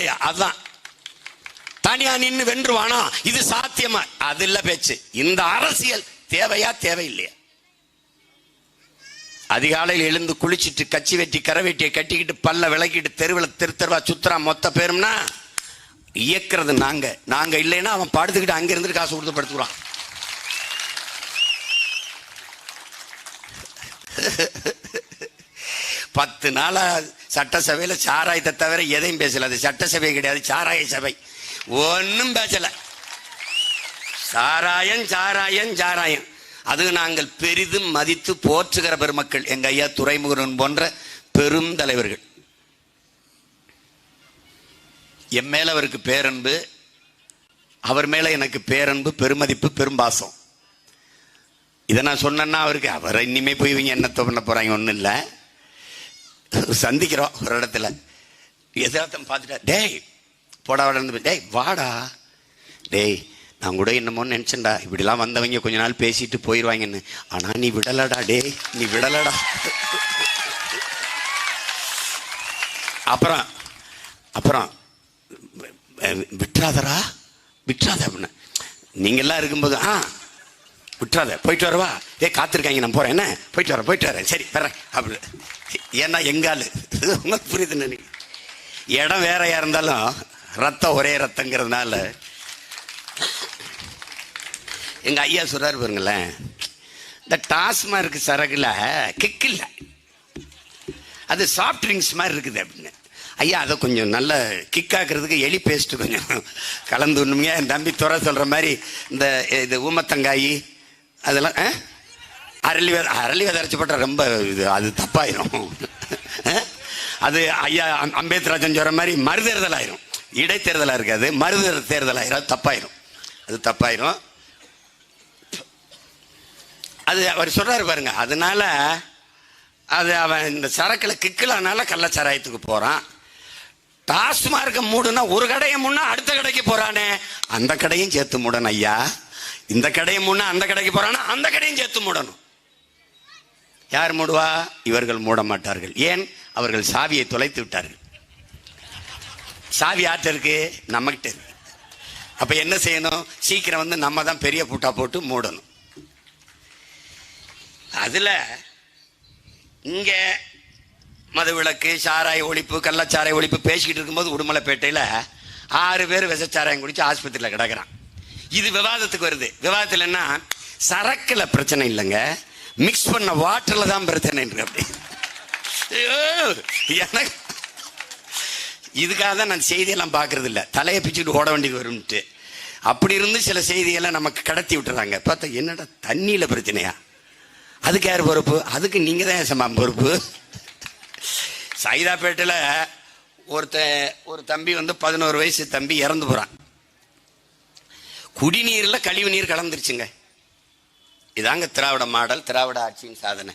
இல்லையா? அதுதான் தனியா நின்று வென்றுவானா, இது சாத்தியமா? அது இல்ல பேச்சு. இந்த அரசியல் தேவையா தேவையில்லையா? அதிகாலையில் எழுந்து குளிச்சுட்டு கச்சி வெட்டி கரை வெட்டியை கட்டிக்கிட்டு பல்ல விளக்கிட்டு தெருவில் தெருவா சுத்துறா மொத்த பேரும்னா இயக்கிறது நாங்க இல்லைன்னா அவன் படுத்துக்கிட்டு அங்க இருந்து காசு கொடுத்து படுத்துக்கிறான். பத்து நாளா சட்டசபையில சாராயத்தை தவிர எதையும் பேசல. அது சட்டசபை கிடையாது, சாராய சபை. ஒன்னும் பேசல. சாராயம் சாராயம் சாராயம். அது நாங்கள் பெரிதும் மதித்து போற்றுகிற பெருமக்கள். எங்க ஐயா துரைமுருகன் போன்ற பெரும் தலைவர்கள். என் மேல அவருக்கு பேரன்பு, அவர் மேல எனக்கு பேரன்பு, பெருமதிப்பு, பெரும்பாசம். இதை நான் சொன்னேன்னா அவருக்கு அவரை இனிமே போய் இவங்க என்ன பண்ண போறாங்க ஒன்றும் இல்லை. சந்திக்கிறோம் ஒரு இடத்துல, எதார்த்தம் பார்த்துட்டா, டேய் போடா வாடா, டேய் வாடா, டேய் நான் கூட என்னமோன்னு நினச்சேன்டா, இப்படிலாம் வந்தவங்க கொஞ்ச நாள் பேசிட்டு போயிடுவாங்கன்னு. ஆனா நீ விடலடா, டேய் நீ விடலடா. அப்புறம் அப்புறம் விட்டுறாதரா விட்டுறாத அப்படின்னு நீங்கெல்லாம் இருக்கும்போது விட்டுறாத, போயிட்டு வரவா, காத்திருக்காங்க, நான் போறேன், என்ன போயிட்டு வரேன், சரி வர்றேன் அப்படி. ஏன்னா எங்காலு உங்களுக்கு புரியுதுன்னு, இடம் வேறையா இருந்தாலும் ரத்தம் ஒரே ரத்தங்கிறதுனால எங்க ஐயா சொல்றாரு பாருங்களேன், இந்த டாஸ்மார்க் சரகுல கிக் இல்லை, அது சாஃப்ட் ட்ரிங்க்ஸ் மாதிரி இருக்குது அப்படின்னு. ஐயா அதை கொஞ்சம் நல்ல கிக் ஆக்குறதுக்கு எலி பேஸ்ட் கொஞ்சம் கலந்து ஒண்ணுங்க. என் தம்பி துறை சொல்ற மாதிரி இந்த இது ஊமத்தங்காய் அதெல்லாம் அரளி விதை அரைச்சி போட்டால் ரொம்ப இது அது தப்பாயிரும். அது ஐயா அம்பேத்ராஜன் சொல்ற மாதிரி மறுதேர்தல் ஆயிரும். இடைத்தேர்தலாக இருக்காது, மறுதேர்தல் ஆயிரும், தப்பாயிரும், அது தப்பாயிரும். அது அவர் சொல்றாரு பாருங்க. அதனால அது அவன் இந்த சரக்கில் கிக்கலானால கள்ளச்சாராயத்துக்கு போறான். டாஸ்மார்க்க மூடுனா ஒரு கடையை முன்னா அடுத்த கடைக்கு போறானே, அந்த கடையும் சேர்த்து மூடணும் ஐயா. இந்த கடையை முன்னா அந்த கடைக்கு போறானா, அந்த கடையும் சேர்த்து மூடணும். யார் மூடுவா? இவர்கள் மூட மாட்டார்கள். ஏன்? அவர்கள் சாவியை தொலைத்து விட்டார்கள். சாவி ஆட்ட இருக்கு, நம்மகிட்ட இருக்கு. அப்ப என்ன செய்யணும்? சீக்கிரம் வந்து நம்ம தான் பெரிய பூட்டா போட்டு மூடணும். அதுல இங்க மதுவிலக்கு, சாராய ஒழிப்பு, கள்ளச்சாராய ஒழிப்பு பேசிக்கிட்டு இருக்கும்போது உடுமலைப்பேட்டையில 6 பேர் விஷச்சாராயம் குடிச்சு ஆஸ்பத்திரியில் கிடக்குறான். இது விவாதத்துக்கு வருது. விவாதத்தில் என்ன? சரக்குல பிரச்சனை இல்லைங்க, மிக்ஸ் பண்ண வாட்டர்ல தான் பிரச்சனை இருக்கு. அப்படி எனக்கு இதுக்காக தான் நான் செய்தியெல்லாம் பார்க்கறது இல்லை, தலையை பிச்சுட்டு ஓட வேண்டியது வரும்ட்டு. அப்படி இருந்து சில செய்தியெல்லாம் நமக்கு கடத்தி விட்டுறாங்க. பார்த்தா என்னடா தண்ணியில பிரச்சனையா, அதுக்கு யார் பொறுப்பு? அதுக்கு நீங்க தான் பொறுப்பு. சைதாப்பேட்டையில் ஒரு தம்பி வந்து 11 வயசு தம்பி இறந்து போறான். குடிநீர்ல கழிவு நீர் கலந்துருச்சுங்க. இதாங்க திராவிட மாடல், திராவிட ஆட்சியின் சாதனை.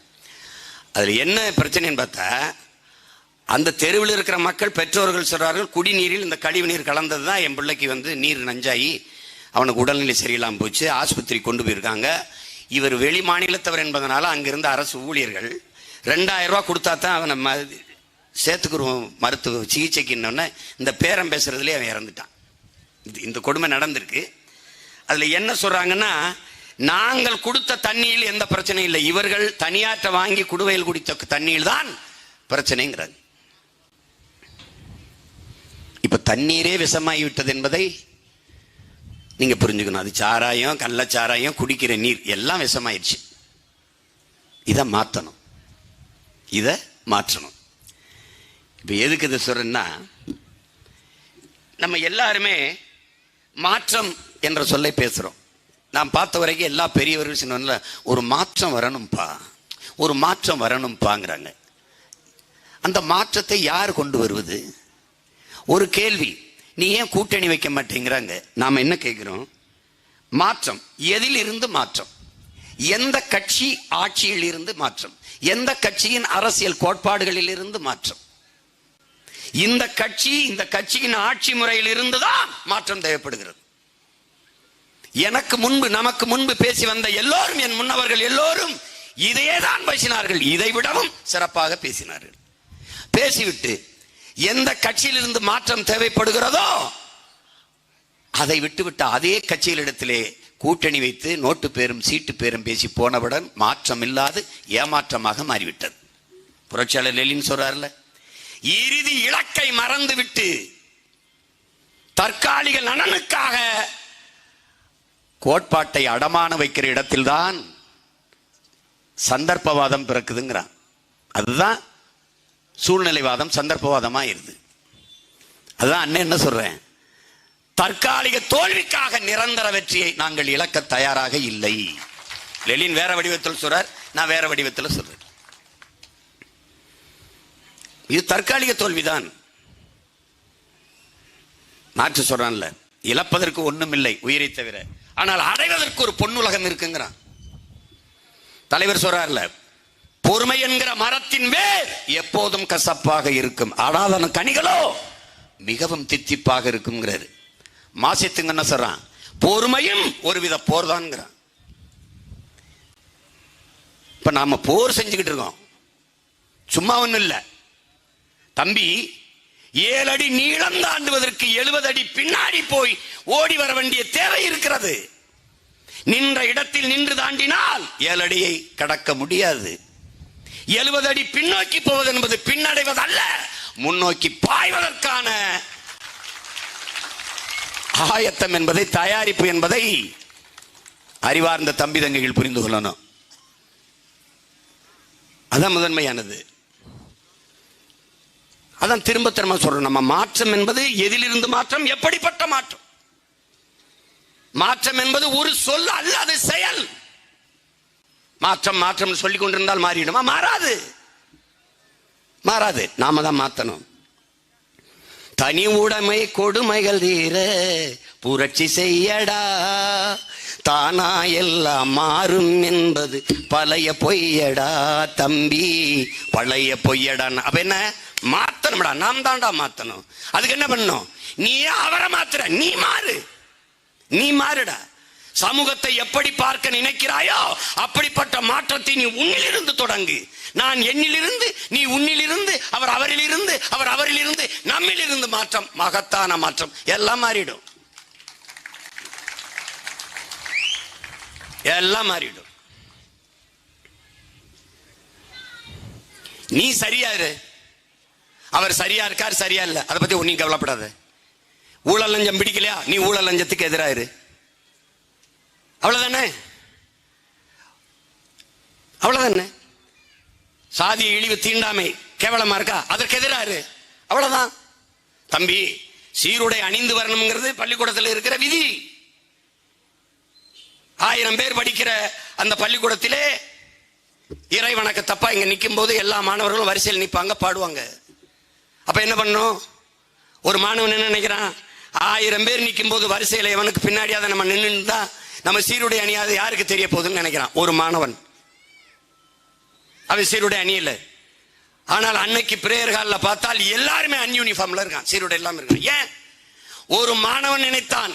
அதுல என்ன பிரச்சனைன்னு பார்த்தா, அந்த தெருவில் இருக்கிற மக்கள் பெற்றோர்கள் சொல்றார்கள், குடிநீரில் இந்த கழிவு நீர் கலந்தது தான் என் பிள்ளைக்கு வந்து நீர் நஞ்சாகி அவனுக்கு உடல்நிலை சரியில்லாமல் போச்சு, ஆஸ்பத்திரி கொண்டு போயிருக்காங்க. இவர் வெளி மாநிலத்தவர் என்பதனால அங்கிருந்த அரசு ஊழியர்கள் 2000 ரூபா கொடுத்தா தான் அவனை சேர்த்துக்குருவோம் மருத்துவ சிகிச்சைக்குன்னு. இந்த பேரம் பேசுறதுலேயே அவன் இறந்துட்டான். இந்த கொடுமை நடந்திருக்கு. அதுல என்ன சொல்றாங்கன்னா, நாங்கள் கொடுத்த தண்ணியில் எந்த பிரச்சனையும் இல்லை, இவர்கள் தனியாற்ற வாங்கி குடுவையில் குடித்த தண்ணியில் தான் பிரச்சனைங்கிறாங்க. இப்ப தண்ணீரே விஷமாகி விட்டது என்பதை நீங்க புரிஞ்சுக்கணும். அது சாராயம், கள்ளச்சாராயம், குடிக்கிற நீர் எல்லாம் விஷமாயிடுச்சு. இதை மாற்றணும், இதை மாற்றணும். இப்ப எதுக்கு இதை சொல்றேன்னா, நம்ம எல்லாருமே மாற்றம் என்ற சொல்லை பேசுறோம். நான் பார்த்த வரைக்கும் எல்லா பெரியவர்கள் சொன்ன ஒரு மாற்றம் வரணும்பா, ஒரு மாற்றம் வரணும்பாங்கிறாங்க. அந்த மாற்றத்தை யார் கொண்டு வருவது? ஒரு கேள்வி, நீ ஏன் கூட்டணி வைக்க மாட்டேங்கிறாங்க. நாம என்ன கேட்கிறோம்? மாற்றம் எதில் இருந்து மாற்றம்? எந்த கட்சி ஆட்சியில் இருந்து மாற்றம்? எந்த கட்சியின் அரசியல் கோட்பாடுகளில் இருந்து மாற்றம்? இந்த கட்சியின் ஆட்சி முறையில் இருந்துதான் மாற்றம் தேவைப்படுகிறது. எனக்கு முன்பு, நமக்கு முன்பு பேசி வந்த எல்லோரும், என் முன்னவர்கள் எல்லோரும் இதையே தான் பேசினார்கள். இதை விடவும் சிறப்பாக பேசினார்கள். பேசிவிட்டு எந்த கட்சியிலிருந்து மாற்றம் தேவைப்படுகிறதோ அதை விட்டுவிட்டு அதே கட்சிகளிடத்திலே கூட்டணி வைத்து நோட்டு பேரும் சீட்டு பேரும் பேசி போனவுடன் மாற்றம் இல்லாது ஏமாற்றமாக மாறிவிட்டது. புரட்சியாளர் லெனின் சொல்றாருல, இறுதி இலக்கை மறந்து விட்டு தற்காலிக நலனுக்காக கோட்பாட்டை அடமான வைக்கிற இடத்தில்தான் சந்தர்ப்பவாதம் பிறக்குதுங்கிறான். அதுதான் சூழ்நிலைவாதம் சந்தர்ப்பவாதமா இருது. அதுதான் அண்ணன் என்ன சொல்றேன், தற்காலிக தோல்விக்காக நிரந்தர வெற்றியை நாங்கள் இழக்க தயாராக இல்லை. லெனின் வேற வடிவத்தில் சொல்றார், நான் வேற வடிவத்தில் சொல்றேன். இது தற்காலிக தோல்விதான். மாற்று சொல்றான்ல, இழப்பதற்கு ஒண்ணும் இல்லை உயிரை தவிர, ஆனால் அடைவதற்கு ஒரு பொன்னுலகம் இருக்குங்கிறான். தலைவர் சொல்றார்ல, பொறுமை என்கிற மரத்தின் வேர் எப்போதும் கசப்பாக இருக்கும், ஆனால் அதன் கனிகளோ மிகவும் தித்திப்பாக இருக்குங்கிறாரு. மாசித்துங்க என்ன சொல்றான், பொறுமையும் ஒருவித போர் தான்ங்கிறான். இப்ப நாம போர் செஞ்சுக்கிட்டு இருக்கோம், சும்மா ஒண்ணும் இல்ல தம்பி. 7 அடி நீளம் தாண்டுவதற்கு 70 அடி பின்னாடி போய் ஓடி வர வேண்டிய தேவை இருக்கிறது. நின்ற இடத்தில் நின்று தாண்டினால் 7 அடியை கடக்க முடியாது. 70 அடி பின்னோக்கி போவது என்பது பின்னடைவதல்ல, முன்னோக்கி பாய்வதற்கான ஆயத்தம் என்பதை, தயாரிப்பு என்பதை அறிவார்ந்த தம்பி தங்கைகள் புரிந்து கொள்ளணும். அதான் முதன்மையானது. அதான் திரும்ப திரும்ப சொல்றோம், நம்ம மாற்றம் என்பது எதிலிருந்து மாற்றம், எப்படிப்பட்ட மாற்றம். மாற்றம் என்பது ஒரு சொல் அல்ல, அது செயல். மாற்றம் மாற்றம் சொல்லிக் கொண்டிருந்தால் மாறிடுமா? மாறாது, மாறாது. நாம தான் மாத்தணும். தனி உடைமை கொடுமைகள் தீர புரட்சி செய்யடா, தானா எல்லாம் மாறும் என்பது பழைய பொய்யடா தம்பி, பழைய பொய்யடா. அப்ப என்ன மாத்தணும்டா, நாம் தான்டா மாத்தணும். அதுக்கு என்ன பண்ணணும், நீ அவரை மாத்துற, நீ மாறு, நீ மாறுடா. சமூகத்தை எப்படி பார்க்க நினைக்கிறாயோ அப்படிப்பட்ட மாற்றத்தை நீ உன்னிலிருந்து தொடங்கு. நான் என்னிலிருந்து, நீ உன்னிலிருந்து, அவர் அவரிலிருந்து, அவர் அவரிலிருந்து, நம்மிலிருந்து மாற்றம், மகத்தான மாற்றம். எல்லாம் மாறிடும், எல்லாம் மாறிடும். நீ சரியா இரு, அவர் சரியா இருக்கார் சரியா இல்ல, அதை பத்தி ஒன்னும் கவலைப்படாத. ஊழல் லஞ்சம் பிடிக்கலையா, நீ ஊழல் லஞ்சத்துக்கு எதிராயிரு, அவ்வளவுதானே, அவ்வளவுதானே. சாதி இழிவு தீண்டாமை கேவலமா இருக்கா, அதற்கு எதிராரு, அவ்வளவுதான் தம்பி. சீருடை அணிந்து வரணுங்கிறது பள்ளிக்கூடத்தில் இருக்கிற விதி. 1000 பேர் படிக்கிற அந்த பள்ளிக்கூடத்திலே இறை வணக்க தப்பா இங்க நிற்கும் போது எல்லா மாணவர்களும் வரிசையில் நிற்பாங்க, பாடுவாங்க. அப்ப என்ன பண்ணும், ஒரு மாணவன் என்ன நினைக்கிறான், 1000 பேர் நிற்கும் போது வரிசையில் எவனுக்கு பின்னாடியாத நம்ம நின்றுதான் நம்ம சீருடை அணியாது யாருக்கு தெரிய போகுதுன்னு நினைக்கிறான் ஒரு மாணவன். அவன் சீருடை அணியல. ஆனால் அன்னைக்கு பிரேயர் ஹாலில் பார்த்தால் எல்லாருமே அன்யூனிஃபார்ம்ல இருக்கான், சீருடை இல்லாம இருக்கான். ஏன்? ஒரு மாணவன் நினைத்தான்,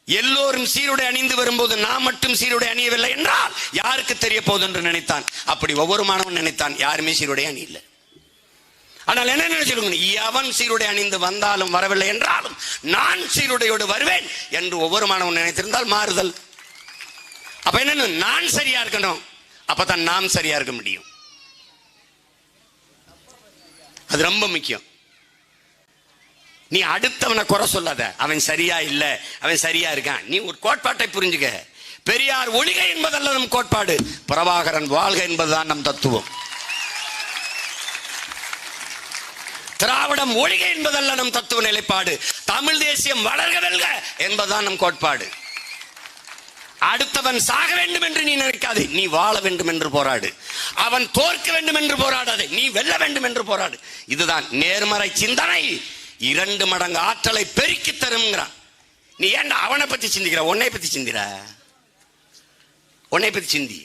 எல்லோரும் சீருடை அணிந்து வரும்போது நான் மட்டும் சீருடை அணியவில்லை என்றால் யாருக்கு தெரிய போகுது என்று நினைத்தான். அப்படி ஒவ்வொரு மாணவன் நினைத்தான், யாருமே சீருடை அணியல. ஆனால் என்ன நினைச்சிருங்க, எவன் சீருடை அணிந்து வந்தாலும் வரவில்லை என்றாலும் நான் சீருடையோடு வருவேன் என்று ஒவ்வொரு மாணவன் நினைத்திருந்தால் மாறுதல். அப்ப என்ன, நான் சரியா இருக்கணும், அப்பதான் நாம் சரியா இருக்க முடியும். அது ரொம்ப முக்கியம். நீ அடுத்தவனை குறை சொல்லாத, அவன் சரியா இல்ல, அவன் சரியா இருக்கான். நீ ஒரு கோட்பாட்டை புரிஞ்சுக்க. பெரியார் ஒழிக என்பதல்ல நம் கோட்பாடு, பிரபாகரன் வாழ்க என்பதுதான் நம் தத்துவம். திராவிடம் ஒழிக என்பதல்ல நம் தத்துவ நிலைப்பாடு, தமிழ் தேசியம் வளர்க வெல்க என்பதுதான் நம் கோட்பாடு. அடுத்தவன் சாக வேண்டும் என்று நீ நினைக்காதே, நீ வாழ வேண்டும் என்று போராடு. அவன் தோற்க வேண்டும் என்று போராடாதே, நீ வெல்ல வேண்டும் என்று போராடு. இதுதான் நேர்மறை சிந்தனை 2 மடங்கு ஆற்றலை பெருக்கி தருங்கிறான். நீ ஏன்டா அவனை பத்தி சிந்திக்கிற, உன்னை பத்தி சிந்திர, உன்னை பத்தி சிந்தி.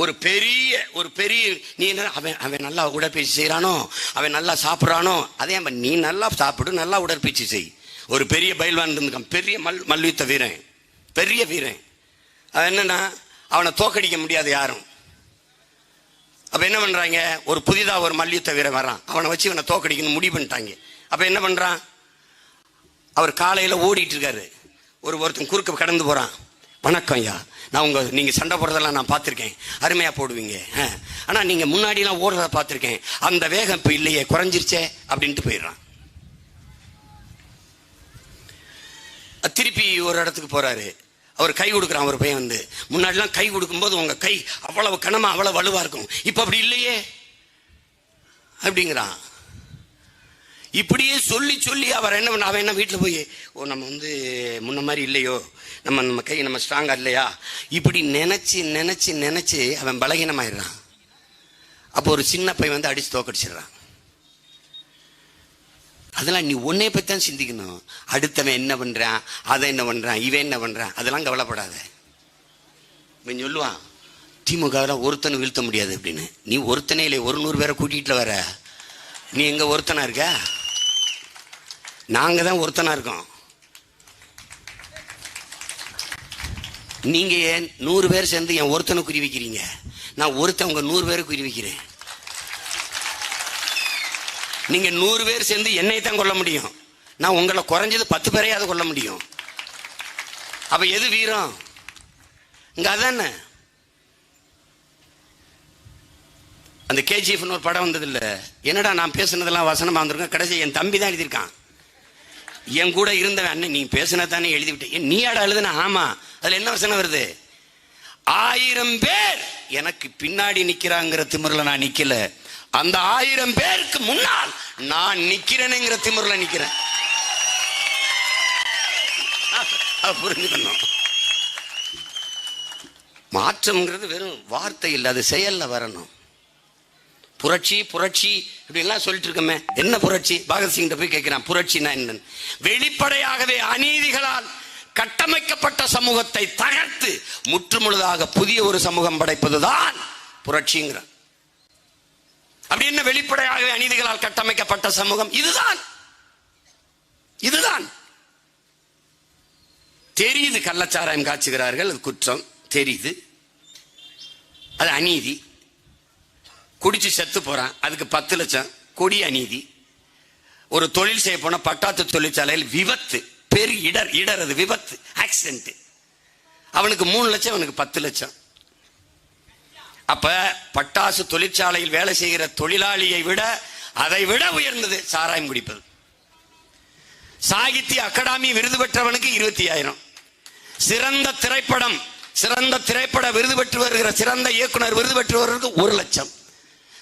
ஒரு பெரிய நீ அவன் நல்லா உடற்பயிற்சி செய்யறானோ, அவன் நல்லா சாப்பிட்றானோ, அதே நீ நல்லா சாப்பிடு, நல்லா உடற்பயிற்சி செய். ஒரு பெரிய பயில்வான் இருந்திருக்கான், பெரிய மல்யுத்த வீரன், பெரிய வீரன். அது என்னன்னா அவனை தோக்கடிக்க முடியாது யாரும். அப்ப என்ன பண்றாங்க, ஒரு புதிதா ஒரு மல்யுத்த வீரன் வரான், அவனை வச்சு இவனை தோக்கடிக்கணும் முடிவு பண்ணிட்டாங்க. அப்ப என்ன பண்றான், அவர் காலையில ஓடிட்டு இருக்காரு, ஒருத்தன் குறுக்க கடந்து போறான், வணக்கம் ஐயா, நீங்க சண்டை போடுறதெல்லாம் நான் பார்த்திருக்கேன், அருமையா போடுவீங்க, ஆனா நீங்க முன்னாடி எல்லாம் ஓடுறத பார்த்திருக்கேன், அந்த வேகம் இப்ப இல்லையே, குறைஞ்சிருச்சே அப்படின்ட்டு போயிடுறான். திருப்பி ஒரு இடத்துக்கு போறாரு, அவர் கை கொடுக்குறான், ஒரு பையன் வந்து, முன்னாடிலாம் கை கொடுக்கும்போது உங்க கை அவ்வளவு கனமா அவ்வளவு வலுவா இருக்கும், இப்ப அப்படி இல்லையே அப்படிங்கிறான். இப்படியே சொல்லி சொல்லி அவர் அவன் என்ன வீட்டில் போய், நம்ம வந்து முன்ன மாதிரி இல்லையோ, நம்ம கை நம்ம ஸ்ட்ராங்கா இல்லையா, இப்படி நினைச்சு நினைச்சு நினைச்சு அவன் பலகீனமாயிடுறான். அப்போ ஒரு சின்ன பையன் வந்து அடிச்சு தோக்கடிச்சிடுறான். அதெல்லாம் நீ உன்னை பற்றி தான் சிந்திக்கணும். அடுத்தவன் என்ன பண்றான், அதை என்ன பண்றான், இவன் என்ன பண்றான், அதெல்லாம் கவலைப்படாத. இவன் சொல்லுவான், திமுக ஒருத்தனை வீழ்த்த முடியாது அப்படின்னு. நீ ஒருத்தனே இல்லை, 100 பேரை கூட்டிகிட்டு வர, நீ எங்க ஒருத்தனா இருக்க? நாங்க தான் ஒருத்தனா இருக்கோம். நீங்க ஏன் 100 பேர் சேர்ந்து என் ஒருத்தனை குறி வைக்கிறீங்க? நான் ஒருத்தன் உங்க 100 பேரை குறி வைக்கிறேன். நீங்க 100 பேர் சேர்ந்து என்னை தான் கொல்ல முடியும், நான் உங்களை குறைஞ்சது 10 பேரையாவது கொல்ல முடியும். அப்ப எது வீரம்? இங்க அதானே. அந்த கேஜிஎஃப்னு ஒரு படம் வந்தது இல்ல, என்னடா நான் பேசுனதெல்லாம் வசனமா வந்திருக்கேன், கடைசி என் தம்பி தான் எழுதியிருக்கான். என் கூட இருந்தவன், அண்ணன் நீ பேசுனதானே எழுதி விட்டேன், நீ ஆட எழுதுன? ஆமா. அதுல என்ன வசனம் வருது, 1000 பேர் எனக்கு பின்னாடி நிக்கிறாங்கிற திமிரில் நான் நிக்கல, அந்த 1000 பேருக்கு முன்னால் நான் நிக்கிறேனுங்கிற திமிர்ல நிக்கிறேன். புரிஞ்சுக்கணும். மாற்றம்ங்கிறது வெறும் வார்த்தை இல்லை, அது செயல்ல வரணும். புரட்சி புரட்சி இப்படிலாம் சொல்லிட்டு இருக்கோமே, என்ன புரட்சி? பகத்சிங் போய் கேட்கிறான், புரட்சினா என்னன்னு. வெளிப்படையாகவே அநீதிகளால் கட்டமைக்கப்பட்ட சமூகத்தை தகர்த்து முற்றுமுழுதாக புதிய ஒரு சமூகம் படைப்பதுதான் புரட்சிங்கிறான். அப்படி என்ன வெளிப்படையாகவே அநீதிகளால் கட்டமைக்கப்பட்ட சமூகம்? இதுதான் தெரியுது. கள்ளச்சாராயம் காய்ச்சுகிறார்கள், அது குற்றம் தெரியுது, அது அநீதி. குடிச்சு செத்து போறான், அதுக்கு 10 லட்சம், கொடி அநீதி. ஒரு தொழில் செய்ய போன பட்டாத்து தொழிற்சாலையில் விபத்து, பெரிய இடர், அது விபத்து, ஆக்சிடென்ட், அவனுக்கு 3 லட்சம், அவனுக்கு 10 லட்சம். அப்ப பட்டாசு தொழிற்சாலையில் வேலை செய்கிற தொழிலாளியை விட அதை விட உயர்ந்தது சாராயம் குடிப்பது. சாகித்ய அகாடமி விருது பெற்றவனுக்கு 25,000, சிறந்த திரைப்பட விருது பெற்று வருகிற சிறந்த இயக்குனர் விருது பெற்றவருக்கு 1 லட்சம்,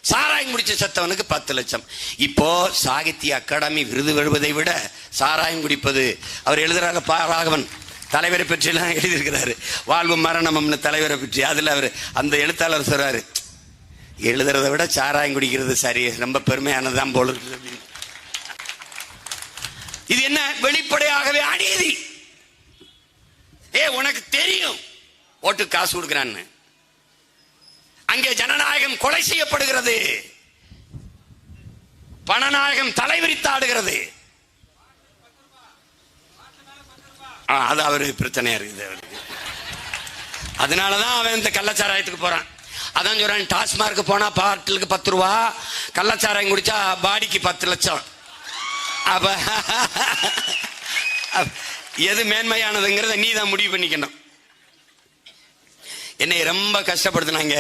சாராயம் குடிச்ச செத்தவனுக்கு 10 லட்சம். இப்போ சாகித்ய அகாடமி விருது பெறுவதை விட சாராயம் குடிப்பது, அவர் எழுதுறாங்க ராகவன் தலைவரை பற்றி எல்லாம் எழுதியிருக்கிறாரு, வாழ்வு மரணம்னு தலைவரை பற்றி. அதுல அவர் அந்த எழுத்தாளர் சொல்றாரு, எழுதுறதை விட சாராயம் குடிக்கிறது சரி, ரொம்ப பெருமையானதுதான் போல இருக்கு. இது என்ன? வெளிப்படையாகவே அநீதி. உனக்கு தெரியும் ஓட்டு காசு கொடுக்கிறான்னு, அங்கே ஜனநாயகம் கொலை செய்யப்படுகிறது, பணநாயகம் தலைவிரித்தாடுகிறது. அது அவரு பிரச்சனையா இருக்குது அவருக்கு. அதனாலதான் அவன் இந்த கள்ளச்சாராயத்துக்கு போறான். அதான் சொல்றான், டாஸ்மார்க்கு போனா பாட்டிலுக்கு 10 ரூபா, கள்ளச்சாராயம் குடிச்சா பாடிக்கு 10 லட்சம். அப்ப எது மேன்மையானதுங்கிறத நீ தான் முடிவு பண்ணிக்கணும். என்னை ரொம்ப கஷ்டப்படுத்தினாங்க,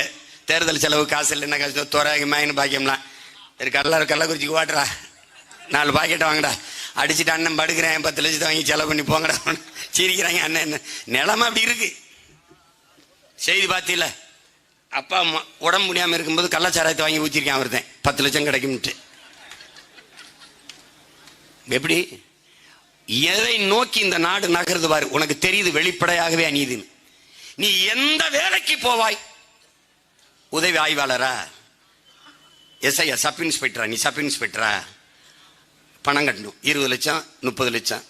தேர்தல் செலவு காசு இல்லை, என்ன கஷ்டம், தோராயமாயின்னு பாக்கியம்லாம் கள்ளக்குறிச்சிக்கு வாட்டுறா, 4 பாக்கெட்டை வாங்கடா, அடிச்சுட்டு அண்ணன் படுக்கிறேன், 10 லட்சத்தை வாங்கி செலவு பண்ணி போங்கடா, சிரிக்கிறாங்க. அண்ணன் நிலைமை அப்படி இருக்கு. செய்தி பார்த்தீங்கள, அப்பா அம்மா உடம்பு முடியாம இருக்கும்போது கள்ளச்சாராயத்தை வாங்கி ஊற்றிருக்கேன், ஒருத்தன் 10 லட்சம் கிடைக்கும்ட்டு. எப்படி எதை நோக்கி இந்த நாடு நகருது பாரு. உனக்கு தெரியுது வெளிப்படையாகவே அநீதின்னு. நீ எந்த வேலைக்கு போவாய்? உதவி ஆய்வாளரா, எஸ்ஐ, சப் இன்ஸ்பெக்டரா? நீ சப் இன்ஸ்பெக்டரா? பணம் கட்டணும், 20 லட்சம் 30 லட்சம்.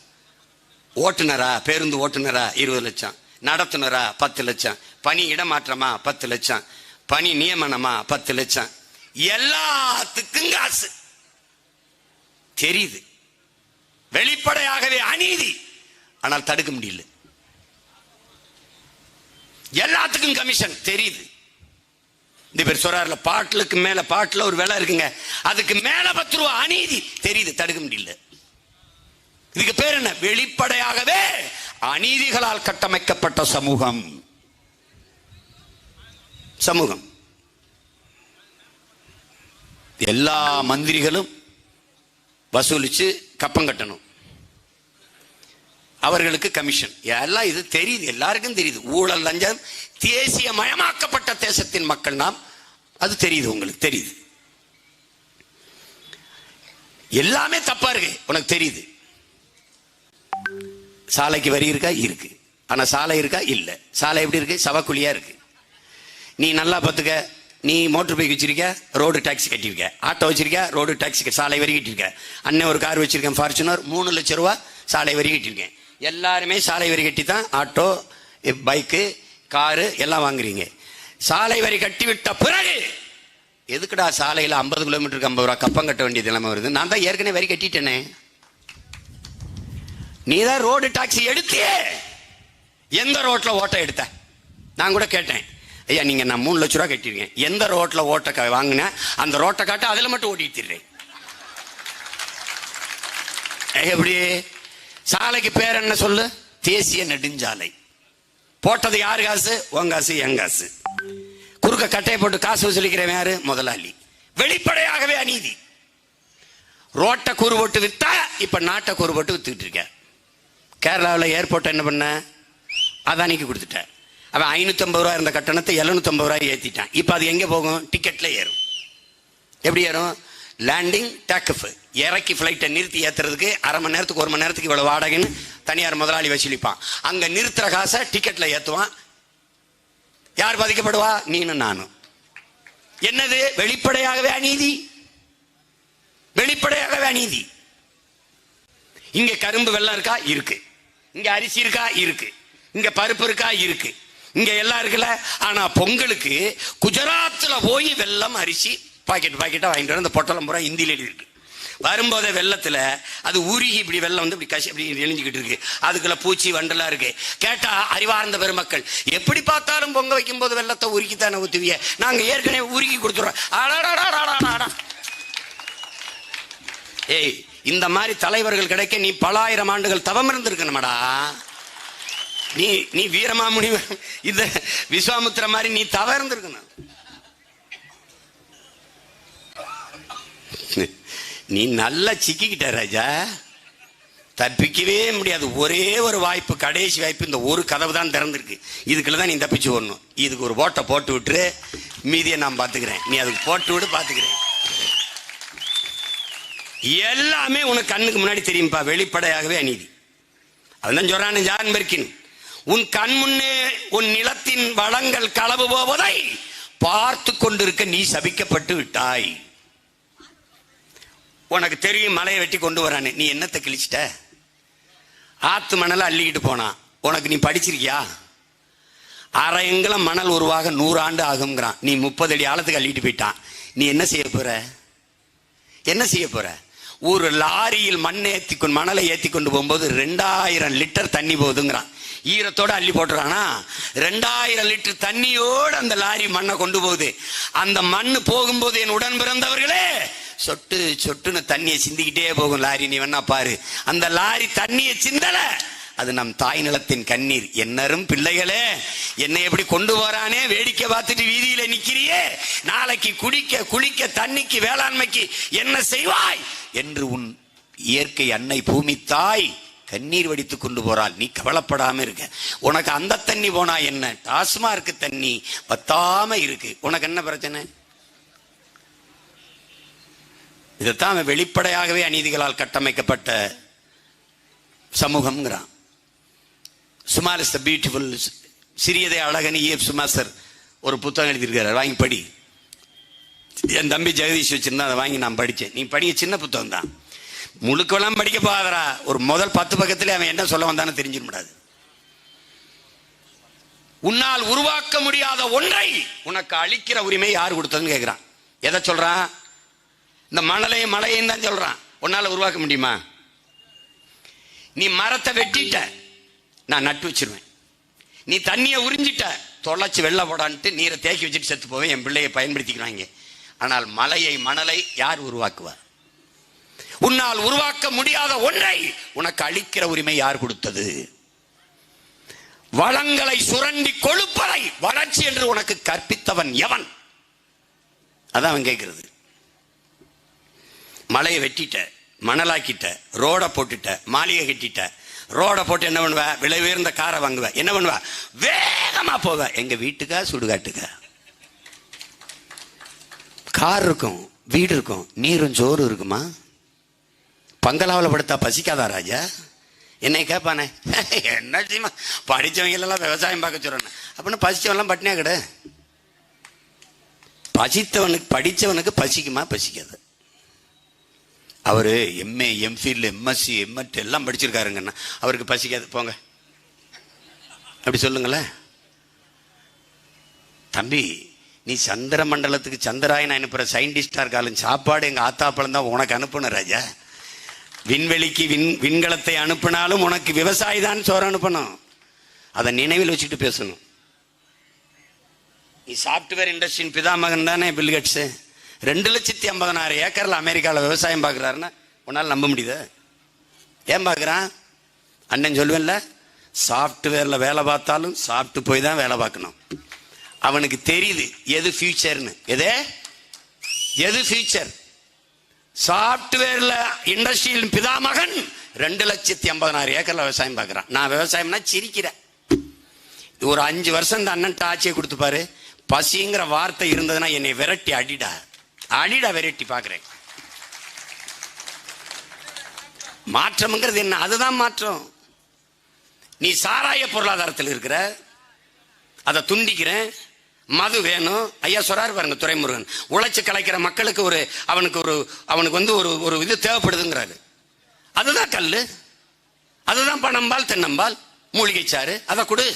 ஓட்டுநரா, பேருந்து ஓட்டுநரா 20 லட்சம். நடத்துனரா 10 லட்சம். பணி இடமாற்றமா 10 லட்சம். பணி நியமனமா 10 லட்சம். எல்லாத்துக்கும் காசு. தெரியுது வெளிப்படையாகவே அநீதி, ஆனால் தடுக்க முடியல. எல்லாத்துக்கும் கமிஷன் தெரியுது, இந்த பேர் சொல்றாருல, பாட்டிலுக்கு மேல பாட்டில் ஒரு விலை இருக்குங்க, அதுக்கு மேல 10 ரூபா அநீதி தெரியுது, தடுக்க முடியல. இதுக்கு பேர் என்ன? வெளிப்படையாகவே அநீதிகளால் கட்டமைக்கப்பட்ட சமூகம். சமூகம். எல்லா மந்திரிகளும் வசூலிச்சு கப்பம் கட்டணும், அவர்களுக்கு கமிஷன், எல்லாம் இது தெரியுது, எல்லாருக்கும் தெரியுது. ஊழல் லஞ்சம் தேசிய மயமாக்கப்பட்ட தேசத்தின் மக்கள் நாம், அது தெரியுது, உங்களுக்கு தெரியுது. எல்லாமே தப்பா இருக்கு, உனக்கு தெரியுது. சாலைக்கு வரி இருக்கா? இருக்கு. ஆனா சாலை இருக்கா? இல்ல. சாலை எப்படி இருக்கு? சவக்குழியா இருக்கு. நீ நல்லா பார்த்துக்க, நீ மோட்டர் பைக் வச்சிருக்க, ரோடு டாக்ஸி கட்டியிருக்க, ஆட்டோ வச்சிருக்க, ரோடு டாக்ஸி சாலை வரி கட்டியிருக்க, அண்ணன் ஒரு கார் வச்சிருக்கேன் ஃபார்ச்சுனர், 3 லட்சம் ரூபா சாலை வரி கட்டியிருக்கேன். எல்லாருமே சாலை வரி கட்டி தான் ஆட்டோ, பைக்கு, காரு எல்லாம் வாங்குறீங்க. சாலை வரி கட்டி விட்ட பிறகு எதுக்குடா சாலையில் 50 கிலோமீட்டருக்கு 50 ரூபா கப்பம் கட்ட வேண்டியது நிலைமை வருது? நான் தான் ஏற்கனவே வரி கட்டிட்டேனே. நீ தான் ரோடு டாக்ஸி எடுத்தியே, எந்த ரோட்ல ஓட்ட எடுத்த? நான் கூட கேட்டேன், ஐயா நீங்க நான் 3 லட்சம் ரூபா கட்டிருக்கேன், எந்த ரோட்ல ஓட்ட வாங்கின? அந்த ரோட்டை காட்ட, அதுல மட்டும் ஓட்டிடுறேன். எப்படி? சாலைக்கு பேர் என்ன சொல்லு? தேசிய நெடுஞ்சாலை. போட்டது யாரு காசு? உன் காசு, என் காசு. குறுக்க கட்டையை போட்டு காசு வசூலிக்கிறவன் யாரு? முதலாளி. வெளிப்படையாகவே அநீதி. ரோட்டை கூறு போட்டு வித்தா, இப்ப நாட்டை கூறு போட்டு வித்துக்கிட்டு இருக்க. கேரளாவில் ஏர்போர்ட் என்ன பண்ண? அதானிக்கு கொடுத்துட்ட. அவன் 550 ரூபா இருந்த கட்டணத்தை 750 ரூபாய் ஏற்றிட்டான். இப்போ அது எங்கே போகும்? டிக்கெட்ல ஏறும். எப்படி ஏறும்? லேண்டிங் டேக்ஃப், இறக்கி ஃப்ளைட்டை நிறுத்தி ஏற்றுறதுக்கு அரை மணி நேரத்துக்கு 1 மணி நேரத்துக்கு இவ்வளோ வாடகைன்னு தனியார் முதலாளி வசூலிப்பான். அங்கே நிறுத்துற காசை டிக்கெட்ல ஏற்றுவான். யார் பாதிக்கப்படுவா? நீனும் நானும். என்னது? வெளிப்படையாகவே அநீதி. வெளிப்படையாகவே அநீதி. இங்க கரும்பு வெள்ளம் இருக்கா? இருக்கு. இங்க அரிசி இருக்கா? இருக்கு. இங்க பருப்பு இருக்கா? இருக்கு. இங்க எல்லாம் இருக்குல்ல. ஆனா பொங்கலுக்கு குஜராத்ல போய் வெள்ளம் அரிசி பாக்கெட் பாக்கெட்டா வாங்கிட்டு வர, அந்த பொட்டலம் பூரா இந்தியில எழுதி இருக்கு. வரும்போதே வெள்ளத்துல அது உருகி இப்படி வெள்ளம் வந்து இப்படி கசி இப்படி எழிஞ்சுக்கிட்டு இருக்கு. அதுக்குள்ள பூச்சி வண்டெல்லாம் இருக்கு. கேட்டா அறிவார்ந்த பெருமக்கள், எப்படி பார்த்தாலும் பொங்க வைக்கும் போது வெள்ளத்தை உருக்கித்தானே ஊத்துவிய, நாங்க ஏற்கனவே உருக்கி கொடுத்துறோம். ஏய், இந்த மாதிரி தலைவர்கள் கிடைக்க நீ பல ஆயிரம் ஆண்டுகள் தவம் இருந்திருக்கணுமாடா. நீ வீரமாமுனி, இந்த விஸ்வாமுத்திர மாதிரி நீ தவம் இருந்திருக்கணும். நீ நல்லா சிக்கிக்கிட்ட ராஜா, தப்பிக்கவே முடியாது. ஒரே ஒரு வாய்ப்பு, கடைசி வாய்ப்பு, இந்த ஒரு கதவு தான் திறந்திருக்கு. இதுக்குள்ள தான் நீ தப்பிச்சு வரணும். இதுக்கு ஒரு ஓட்டை போட்டு விட்டுரு, மீதியை நான் பார்த்துக்கிறேன். நீ அதுக்கு போட்டு விட்டு பார்த்துக்கிறேன். எல்லாமே உனக்கு கண்ணுக்கு முன்னாடி தெரியும்பா. வெளிப்படையாகவே அநீதி. அதுதான் சொல்றான் ஜான் பெர்கின், உன் கண் முன்னே உன் நிலத்தின் வளங்கள் களவு போவதை பார்த்து கொண்டிருக்க நீ சபிக்கப்பட்டு விட்டாய். உனக்கு தெரியும் மலையை வெட்டி கொண்டு வரானே, நீ என்னத்தை கிழிச்சிட்ட? ஆத்து மணலை அள்ளிக்கிட்டு போனான். உனக்கு நீ படிச்சிருக்கியா? அரை எங்கலம் மணல் உருவாக 100 ஆண்டு ஆகுங்கிறான். நீ 30 அடி ஆழத்துக்கு அள்ளிட்டு போயிட்டான். நீ என்ன செய்ய போற? என்ன செய்ய போற? ஒரு லாரியில் மணலை ஏற்றி கொண்டு போகும்போது 2000 லிட்டர் தண்ணி போகுதுங்கிறான். ஈரத்தோட அள்ளி போட்டுறானா? 2000 லிட்டர் தண்ணியோடு அந்த லாரி மண்ணை கொண்டு போகுது. அந்த மண்ணு போகும்போது என் உடன் பிறந்தவர்களே, சொட்டு சொட்டுன்னு தண்ணியை சிந்திக்கிட்டே போகும் லாரி. நீ வேணா பாரு, அந்த லாரி தண்ணியை சிந்தல, அது நம் தாய் நிலத்தின் கண்ணீர். என்னரும் பிள்ளைகளே, என்னை எப்படி கொண்டு போறானே வேடிக்கை பார்த்துட்டு வீதியில நிக்கிறியே, நாளைக்கு குடிக்க குளிக்க தண்ணிக்கு வேளாண்மைக்கு என்ன செய்வாய் என்று உன் இயற்கை அன்னை பூமி தாய் கண்ணீர் வடித்து கொண்டு போறாள். நீ கவலைப்படாம இருக்க. உனக்கு அந்த தண்ணி போனா என்ன? டாஸ்மார்க் தண்ணி வத்தாம இருக்கு. உனக்கு என்ன பிரச்சனை? இதைத்தான் வெளிப்படையாகவே அநீதிகளால் கட்டமைக்கப்பட்ட சமூகம்ங்கிறான். சுமார் is the beautiful, சிறியதே Azhagan E.F. சுமாசர் ஒரு புத்தகம் எழுதியிருக்கிறார், வாங்கி படி. என் தம்பி ஜெகதீஷ் வச்சிருந்தா, அதை வாங்கி நான் படித்தேன். நீ படிக்க சின்ன புத்தகம் தான், முழுக்கெல்லாம் படிக்க போகாதரா. ஒரு முதல் 10 பக்கத்துல அவன் என்ன சொல்ல வந்தான்னு தெரிஞ்சிட முடியாது. உன்னால் உருவாக்க முடியாத ஒன்றை உனக்கு அளிக்கிற உரிமை யார் கொடுத்ததுன்னு கேட்கிறான். எதை சொல்றான்? இந்த மழையும் தான் சொல்றான். உன்னால உருவாக்க முடியுமா? நீ மரத்தை வெட்டிட்ட, நான் நட்டு வச்சிருவேன். நீ தண்ணியை உறிஞ்சிட்ட, தொலைச்சி வெள்ள போடான்ட்டு நீரை தேக்கி வச்சுட்டு செத்து போவேன், என் பிள்ளையை பயன்படுத்திக்கிறாங்க. ஆனால் மலையை மணலை யார் உருவாக்குவார்? உன்னால் உருவாக்க முடியாத ஒன்றை உனக்கு அளிக்கிற உரிமை யார் கொடுத்தது? வளங்களை சுரண்டி கொழுப்பதை வளர்ச்சி என்று உனக்கு கற்பித்தவன் எவன்? அதான் அவன் கேட்கிறது. மலையை வெட்டிட்ட, மணலாக்கிட்ட, ரோட போட்டுட்ட, மாளிகை கட்டிட்ட. ரோட போட்டு என்ன பண்ணுவ? விலை உயர்ந்த காரை வாங்குவ. என்ன பண்ணுவ? வேகமா போவ. எங்க வீட்டுக்கா சுடுகாட்டுக்கா? கார் இருக்கும், வீடு இருக்கும், நீரும் சோறு இருக்குமா? பங்களாவில் படுத்தா பசிக்காதா ராஜா? என்னை கேட்பானே, என்ன செய்யுமா படித்தவங்க எல்லாம் விவசாயம் பார்க்க சொல்றேன் அப்படின்னு. பசிச்சவன்லாம் பட்டினியா கிட. பசித்தவனுக்கு படித்தவனுக்கு பசிக்குமா? பசிக்காது. அவரு எம்ஏ, எம்ஃபில், எம்எஸ்சி, எம்எட் எல்லாம் படிச்சிருக்காருங்கன்னா அவருக்கு பசிக்காது. போங்க அப்படி சொல்லுங்களேன். தம்பி, நீ சந்திர மண்டலத்துக்கு சந்திராயன் அனுப்புற சயின்டிஸ்டா இருக்காலும் சாப்பாடு எங்க ஆத்தாப்பழம் தான் உனக்கு அனுப்புன ராஜா. விண்வெளிக்கு விண்கலத்தை அனுப்பினாலும் உனக்கு விவசாயி தான் சோறு அனுப்பணும். அதை நினைவில் வச்சுட்டு பேசணும். நீ சாப்ட்வேர் இண்டஸ்ட்ரியின் பிதாமகன் தானே பில்கேட்ஸ். 2,50,000 ஏக்கர்ல அமெரிக்காவில் விவசாயம் பார்க்குறாருன்னா உன்னால் நம்ப முடியுது? ஏன் பார்க்குறான்? அண்ணன் சொல்லுவேன்ல, சாஃப்ட்வேர்ல வேலை பார்த்தாலும் சாப்பிட்டு போய் தான் வேலை பார்க்கணும். அவனுக்கு தெரியுது எது ஃபியூச்சர்னு. எது ஃபியூச்சர்? சாப்ட்வேர்ல இண்டஸ்ட்ரியில் பிதாமகன் 2,50,000 ஏக்கர்ல விவசாயம் பார்க்கிறான். நான் விவசாயம்னா சிரிக்கிறேன். ஒரு 5 வருஷம் இந்த அண்ணன் ஆட்சியை கொடுத்து பாரு. பசிங்கிற வார்த்தை இருந்ததுன்னா என்னை விரட்டி அடிடா விரட்டி பார்க்கிறேன். மாற்றம்ங்கிறது என்ன? அதுதான் மாற்றம். நீ சாராய பொருளாதாரத்தில் இருக்கிற, அதை துண்டிக்கிறேன். மது வேணும் ஐயா சொல்றாரு பாருங்க துரைமுருகன். உழைச்சு கலைக்கிற மக்களுக்கு அவனுக்கு வந்து ஒரு இது தேவைப்படுதுங்கிறாரு. அதுதான் கல்லு, அதுதான் பனம்பால், தென்னம்பால், மூலிகை சாறு. அதை கொடு.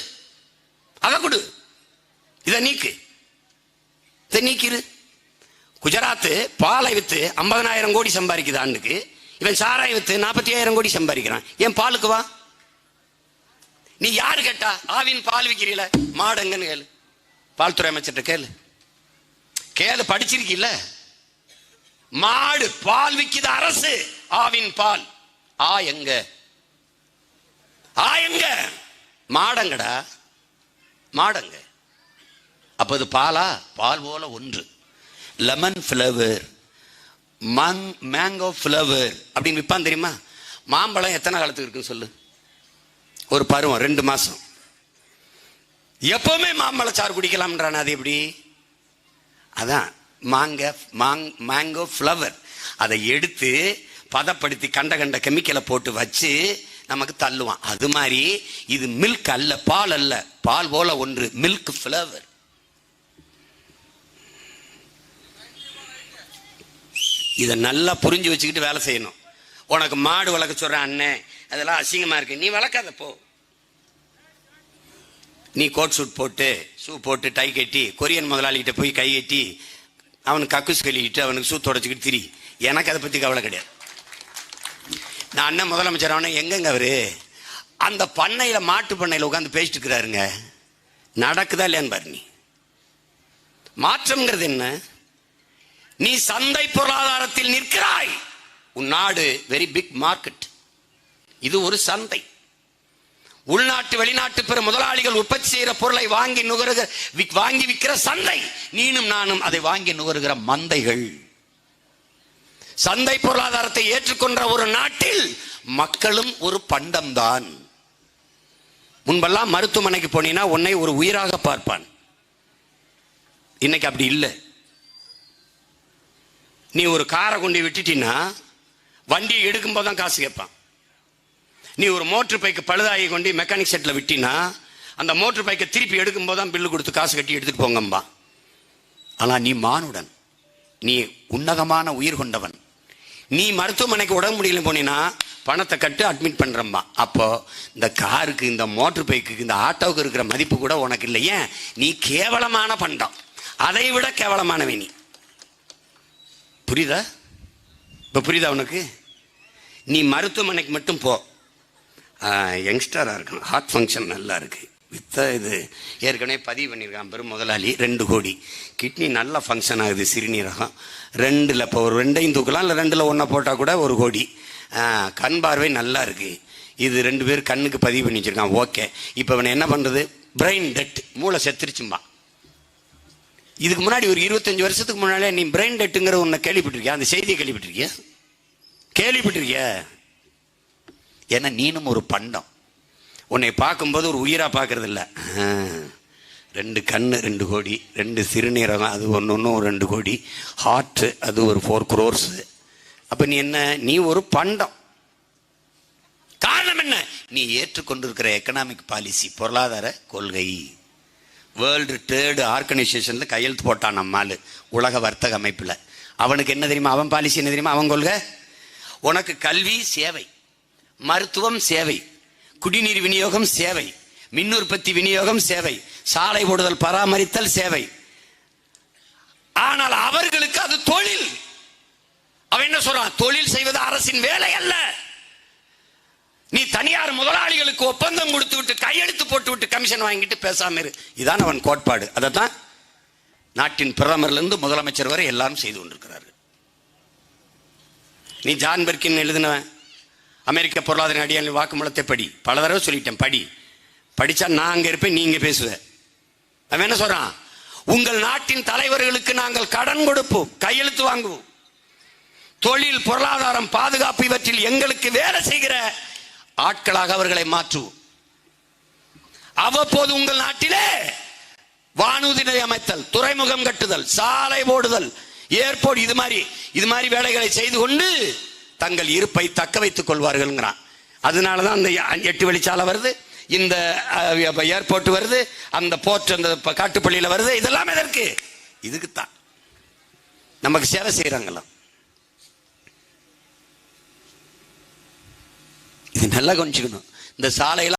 இதை நீக்கிரு. குஜராத் பாலை வித்து 50,000 கோடி சம்பாதிக்குது ஆண்டுக்கு. இவன் சாராய் வித்து 45,000 கோடி சம்பாதிக்கிறான். ஏன் பாலுக்கு வா? நீ யாரு கேட்டா? ஆவின் பால் விக்கிறீல, மாடுங்கன்னு கேளு. பால்துறை அமைச்சர்கிட்ட கேளு. படிச்சிருக்கீல்ல? மாடு பால் விக்குது அரசு, ஆவின் பால். எங்க மாடங்கடா, மாடங்க. அப்ப அது பாலா? பால் போல ஒன்று. லெமன் ஃபிளவர், மேங்கோ ஃபிளவர் அப்படின்னு விற்பான் தெரியுமா? மாம்பழம் எத்தனை காலத்துக்கு இருக்குன்னு சொல்லு. ஒரு பருவம் 2 மாசம். எப்பவுமே மாம்பழச்சாறு குடிக்கலாம்ன்றான். அது எப்படி? அதான் மேங்கோ ஃபிளவர். அதை எடுத்து பதப்படுத்தி கண்ட கெமிக்கலை போட்டு வச்சு நமக்கு தள்ளுவான். அது மாதிரி இது மில்க் அல்ல, பால் அல்ல, பால் போல ஒன்று, மில்க் ஃபிளவர். இதை நல்லா புரிஞ்சு வச்சுக்கிட்டு வேலை செய்யணும். உனக்கு மாடு வளர்க்க சொல்றேன் அண்ணே, அதெல்லாம் அசிங்கமா இருக்கு, நீ வளர்க்காத போ. நீ கோட் சூட் போட்டு, ஷூ போட்டு, டை கட்டி, கொரியன் முதலாளிகிட்ட போய் கை கட்டி, அவனுக்கு கக்குஸ் கழுவிட்டு அவனுக்கு ஷூ தொடச்சிக்கிட்டு திரி. எனக்கு அதை பற்றி கவலை கிடையாது. நான் அண்ணன் முதலமைச்சர் அவனை எங்கங்க அவரு அந்த பண்ணையில், மாட்டு பண்ணையில் உட்காந்து பேசிட்டு இருக்கிறாருங்க. நடக்குதா இல்லையான்னு பாரு. நீ மாற்றம்ங்கிறது என்ன? நீ சந்தை பொருளாதாரத்தில் நிற்கிறாய். உன் நாடு வெரி பிக் மார்க்கெட். இது ஒரு சந்தை. உள்நாட்டு வெளிநாட்டு பிற முதலாளிகள் உற்பத்தி செய்கிற பொருளை வாங்கி விற்கிற சந்தை. நீனும் நானும் அதை வாங்கி நுகருகிற மந்தைகள். சந்தை பொருளாதாரத்தை ஏற்றுக்கொண்ட ஒரு நாட்டில் மக்களும் ஒரு பண்டம் தான். முன்பெல்லாம் மருத்துவமனைக்கு போனீங்கன்னா உன்னை ஒரு உயிராக பார்ப்பான். இன்னைக்கு அப்படி இல்லை. நீ ஒரு காரை கொண்டு விட்டுட்டீன்னா வண்டியை எடுக்கும் போதுதான் காசு கேட்பான். நீ ஒரு மோட்டர் பைக்கு பழுதாகி கொண்டு மெக்கானிக் செட்டில் விட்டினா அந்த மோட்டர் பைக்கை திருப்பி எடுக்கும் போதுதான் பில்லு கொடுத்து காசு கட்டி எடுத்துட்டு போங்கம்பா. ஆனால் நீ மானுடன், நீ உன்னதமான உயிர் கொண்டவன். நீ மருத்துவமனைக்கு உடம்பு முடியல போனீங்கன்னா பணத்தை கட்டு அட்மிட் பண்றம்பா. அப்போ இந்த காருக்கு, இந்த மோட்டர் பைக்கு, இந்த ஆட்டோவுக்கு இருக்கிற மதிப்பு கூட உனக்கு இல்லை. ஏன்? நீ கேவலமான பண்டம், அதை விட கேவலமானவை நீ. புரியுதா? இப்போ புரியுதா உனக்கு? நீ மருத்துவமனைக்கு மட்டும் போ. யங்ஸ்டராக இருக்கணும், ஹார்ட் ஃபங்க்ஷன் நல்லா இருக்கு, வித்த இது ஏற்கனவே பதிவு பண்ணியிருக்கான் பெரும் முதலாளி 2 கோடி. கிட்னி நல்லா ஃபங்க்ஷன் ஆகுது, சிறுநீரகம் 2ல் இப்போ ஒரு 2ஐயும் தூக்கலாம், இல்லை 2ல் 1 போட்டால் கூட 1 கோடி. கண் பார்வை நல்லா இருக்குது. இது 2 பேர் கண்ணுக்கு பதிவு பண்ணி வச்சுருக்கான். ஓகே, இப்போ இவனை என்ன பண்ணுறது? பிரெயின் டெட், மூளை செத்துருச்சும்பா. இதுக்கு முன்னாடி ஒரு 25 வருஷத்துக்கு முன்னாலே நீ பிரெயின் டெட்டுங்கிற ஒன்று கேள்விப்பட்டிருக்கியா? அந்த செய்தியை கேள்விப்பட்டிருக்கியா? கேள்விப்பட்டிருக்கிய? ஏன்னா நீனும் ஒரு பண்டம். உன்னை பார்க்கும்போது ஒரு உயிராக பார்க்கறது இல்லை. 2 கண்ணு 2 கோடி, 2 சிறுநீரகம் அது ஒன்று 2 கோடி, ஹார்ட் அது ஒரு 4 crores. அப்போ நீ என்ன? நீ ஒரு பண்டம். காரணம் என்ன? நீ ஏற்றுக்கொண்டிருக்கிற எக்கனாமிக் பாலிசி, பொருளாதார கொள்கை. வேர்ல்டு ட்ரேடு ஆர்கனைசேஷனில் கையெழுத்து போட்டான் நம்மால், உலக வர்த்தக அமைப்பில். அவனுக்கு என்ன தெரியுமா? அவன் பாலிசி என்ன தெரியுமா? அவன் கொள்கை, உனக்கு கல்வி சேவை, மருத்துவம் சேவை, குடிநீர் விநியோகம் சேவை, மின் உற்பத்தி விநியோகம் சேவை, சாலை போடுதல் பராமரித்தல் சேவை. ஆனால் அவர்களுக்கு அது தொழில். அவன் என்ன சொல்றான்? தொழில் செய்வது அரசின் வேலை அல்ல. நீ தனியார் முதலாளிகளுக்கு ஒப்பந்தம் கொடுத்து விட்டு கையெழுத்து போட்டு விட்டு கமிஷன் வாங்கிட்டு பேசாம இரு. இதான் அவன் கோட்பாடு. அதைத்தான் நாட்டின் பிரதமர்லேருந்து முதலமைச்சர் வரை எல்லாரும் செய்து கொண்டிருக்கிறார்கள். நீ ஜான் பெர்கின் எழுதின அமெரிக்க பொருளாதார அடியாளின் வாக்குமூலத்தை படி. பல தடவை சொல்லிட்டேன், படி. படிச்சா நான் அங்க இருப்பேன், நீங்க பேசுவ. அவன் என்ன சொல்றான்? உங்கள் நாட்டின் தலைவர்களுக்கு நாங்கள் கடன் கொடுப்போம், கையெழுத்து வாங்குவோம், தொழில், பொருளாதாரம், பாதுகாப்பு இவற்றில் எங்களுக்கு வேலை செய்கிற ஆட்களாக அவர்களை மாற்றுவோம். அவ்வப்போது உங்கள் நாட்டிலே வானூர்தி அமைத்தல், துறைமுகம் கட்டுதல், சாலை போடுதல், ஏர்போர்ட், இது மாதிரி வேலைகளை செய்து கொண்டு தங்கள் இருப்பை தக்க வைத்துக் கொள்வார்கள். அதனாலதான் அந்த 8 வழிச்சாலை வருது, இந்த ஏர்போர்ட் வருது, அந்த போர்ட் அந்த காட்டுப்பள்ளியில் வருது. இதெல்லாம் எதற்கு? இதுக்குத்தான் நமக்கு சேவை செய்யறாங்களாம். இது நல்லா கொஞ்சிக்கணும். இந்த சாலையெல்லாம்